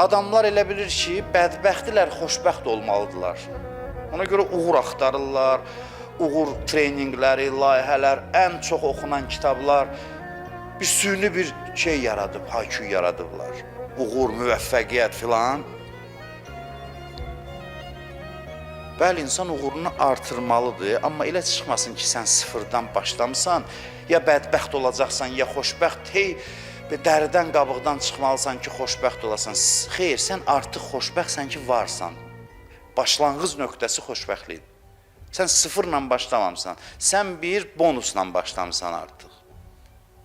Adamlar elə bilir ki, bədbəxtdilər, xoşbəxt olmalıdırlar. Ona görə uğur axtarırlar, uğur treninqləri, layihələr, ən çox oxunan kitablar bir süni bir şey yaradıb, haykü yaradıblar. Uğur, müvəffəqiyyət filan. Bəli, insan uğurunu artırmalıdır, amma elə çıxmasın ki, sən sıfırdan başlamısan, ya bədbəxt olacaqsan, ya xoşbəxt, dəridən qabıqdan çıxmalısan ki, xoşbəxt olasan. Xeyr, sən artıq xoşbəxtsən ki, varsan. Başlanğıc nöqtəsi xoşbəxtlikdir. Sən sıfırla başlamamısan, sən bir bonusla başlamısan artıq.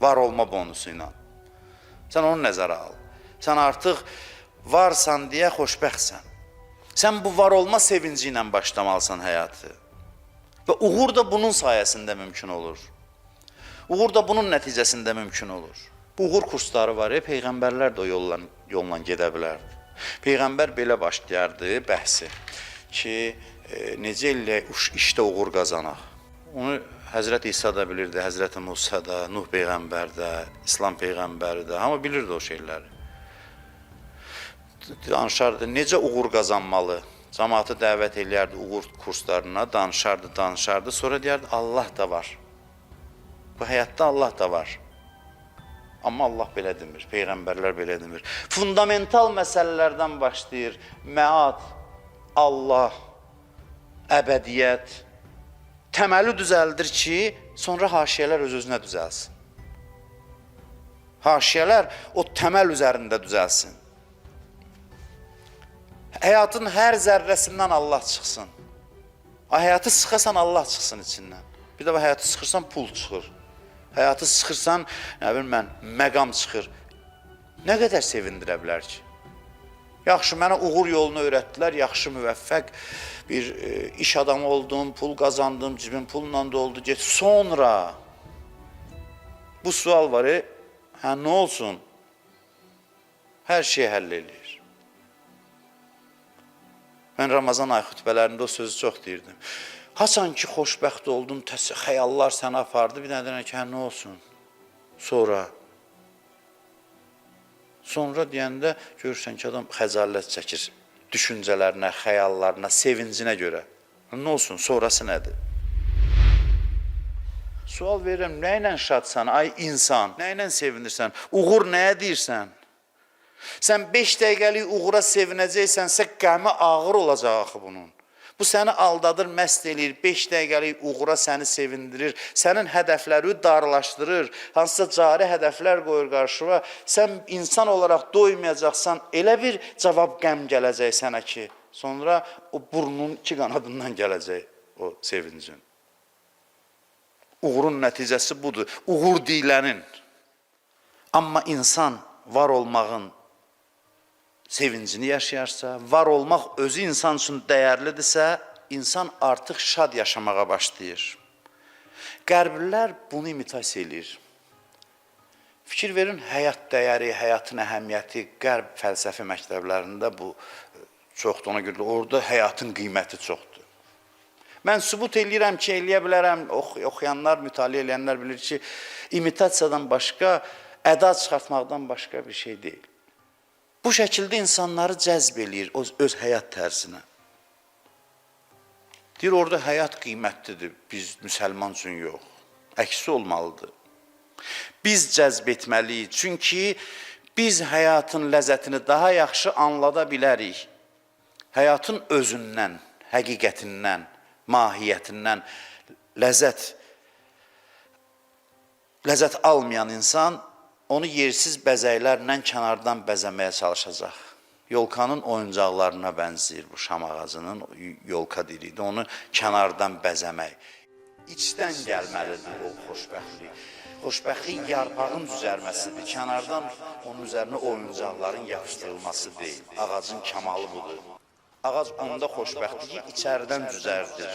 Var olma bonusu ilə. Sən onu nəzərə al. Sən artıq varsan deyə xoşbəxtsən. Sən bu var olma sevinci ilə başlamalısan həyatı. Və uğur da bunun sayəsində mümkün olur. Uğur da bunun nəticəsində mümkün olur. Bu uğur kursları var, peyğəmbərlər də o yolla gedə bilərdi. Peyğəmbər belə başlayardı bəhsi ki, necə ilə işdə uğur qazanaq. Onu Həzrət İsa da bilirdi, Həzrət Musa da, Nuh peyğəmbər də, İslam peyğəmbəri də, amma bilirdi o şeyləri. Danışardı, necə uğur qazanmalı, cəmaatı dəvət eləyərdi uğur kurslarına, danışardı, sonra deyərdi, Allah da var. Bu həyatda Allah da var. Amma Allah belə demir, peyğəmbərlər belə demir. Fundamental məsələlərdən başlayır, məad, Allah, əbədiyyət, təməli düzəldir ki, sonra haşiyələr öz-özünə düzəlsin. Haşiyələr o təməl üzərində düzəlsin. Həyatın hər zərrəsindən Allah çıxsın. Həyatı sıxasan Allah çıxsın içindən. Bir də həyatı sıxırsan pul çıxır. Həyatı sıxırsan, məqam çıxır. Nə qədər sevindirə bilər ki? Yaxşı, mənə uğur yolunu öyrətdilər, yaxşı, müvəffəq bir iş adamı oldum, pul qazandım, cibim pulla doldu, get. Sonra bu sual var, nə olsun? Hər şeyi həll eləyir. Mən Ramazan ay xütbələrində o sözü çox deyirdim. Haçan ki, xoşbəxt oldun, xəyallar səni apardı, bir nədən ki, nə olsun? Sonra deyəndə görürsən ki, adam xəcalət çəkir düşüncələrinə, xəyallarına, sevincinə görə. Nə olsun, sonrası nədir? Sual verirəm, nə ilə şadsan, ay insan, nə ilə sevinirsən, uğur nəyə deyirsən? Sən 5 dəqiqəlik uğura sevinəcəksənsə, qəmi ağır olacaq axı bunun. Bu səni aldadır, məst eləyir, 5 dəqiqəlik uğura səni sevindirir, sənin hədəfləri darlaşdırır, hansısa cari hədəflər qoyur qarşıva, sən insan olaraq doymayacaqsan, elə bir cavab qəm gələcək sənə ki, sonra o burnun 2 qanadından gələcək o sevincin. Uğurun nəticəsi budur, uğur deyilənin. Amma insan var olmağın sevincini yaşayarsa, var olmaq özü insan üçün dəyərlidirsə, insan artıq şad yaşamağa başlayır. Qərblilər bunu imitasiya edir. Fikir verin, həyat dəyəri, həyatın əhəmiyyəti, qərb fəlsəfi məktəblərində bu çoxdur, ona görə orada həyatın qiyməti çoxdur. Mən sübut eləyirəm ki, eləyə bilərəm, oxuyanlar, mütaliə eləyənlər bilir ki, imitasiyadan başqa, əda çıxartmaqdan başqa bir şey deyil. Bu şəkildə insanları cəzb eləyir öz həyat tərzinə. Deyir, orada həyat qiymətlidir, biz müsəlman üçün yox. Əksi olmalıdır. Biz cəzb etməliyik, çünki biz həyatın ləzzətini daha yaxşı anlada bilərik. Həyatın özündən, həqiqətindən, mahiyyətindən ləzzət almayan insan onu yersiz bəzəklərlə kənardan bəzəməyə çalışacaq. Yolkanın oyuncaqlarına bənzəyir bu şam ağacının, yolka deyildi, onu kənardan bəzəmək. İçdən gəlməlidir o xoşbəxtlik. Xoşbəxtlik yarpağın düzərməsidir, kənardan onun üzərinə oyuncaqların yapışdırılması deyil. Ağacın kəmalı budur. Ağac onda xoşbəxtliyi içəridən düzərdir.